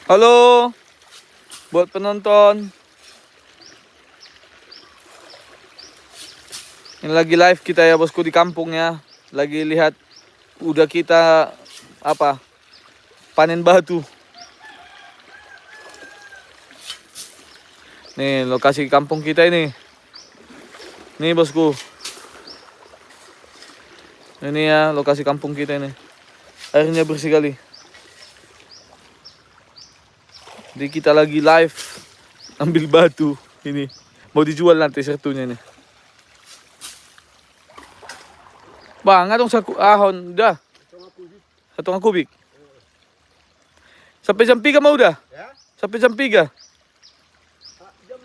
Halo buat penonton. Ini lagi live kita ya bosku di kampung ya. Lagi lihat udah kita apa? Panen batu. Nih lokasi kampung kita ini. Nih bosku. Ini ya lokasi kampung kita ini. Airnya bersih kali. Jadi kita lagi live ambil batu ini. Mau dijual nanti satunya nih. Bang, atong ahon dah. 1 kubik. Sampai jam 3 mau dah? Ya? Sampai jam 3. Jam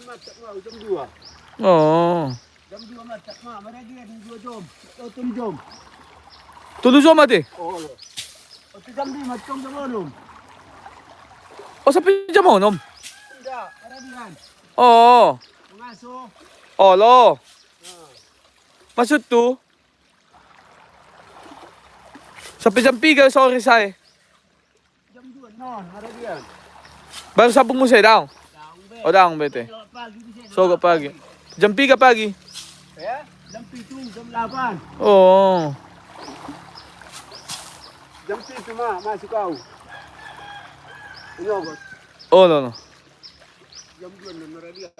macam mau jam 2. Oh. Jam 2 macam mah, mana dia di 2 jam. Oh, 3 jam. Tulus mo mati. Oh. Oh, jam 5 jam 6. Oh, sampai jam 6. Tidak, ada di kan. Oh. Masuk. Oh, lo. Nah. Maksud tu sampai jam 3 sore saya. Jam 2 non, ada dia. Baru sabung mo saya daw. Daung be. O daw bete. Pagi bisa. So pagi. Jam 3 pagi. Ya? Jam 7, jam 8. Oh. Jam 7 mah masuk kau. Ini obat. Oh, no, no. Jam 2 non ada dia.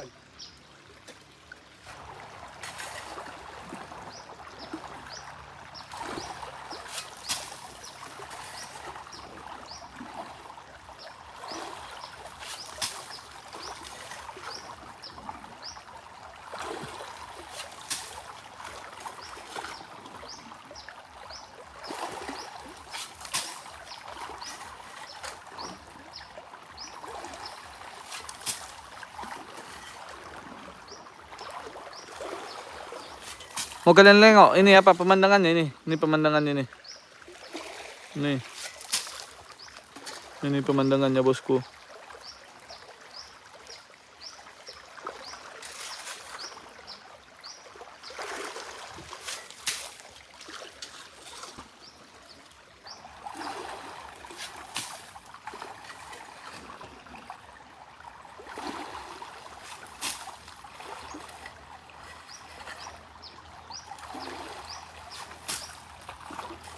Mau kalian lengok, ini apa pemandangan ini? Ini pemandangan ini. Nih. Ini pemandangannya bosku.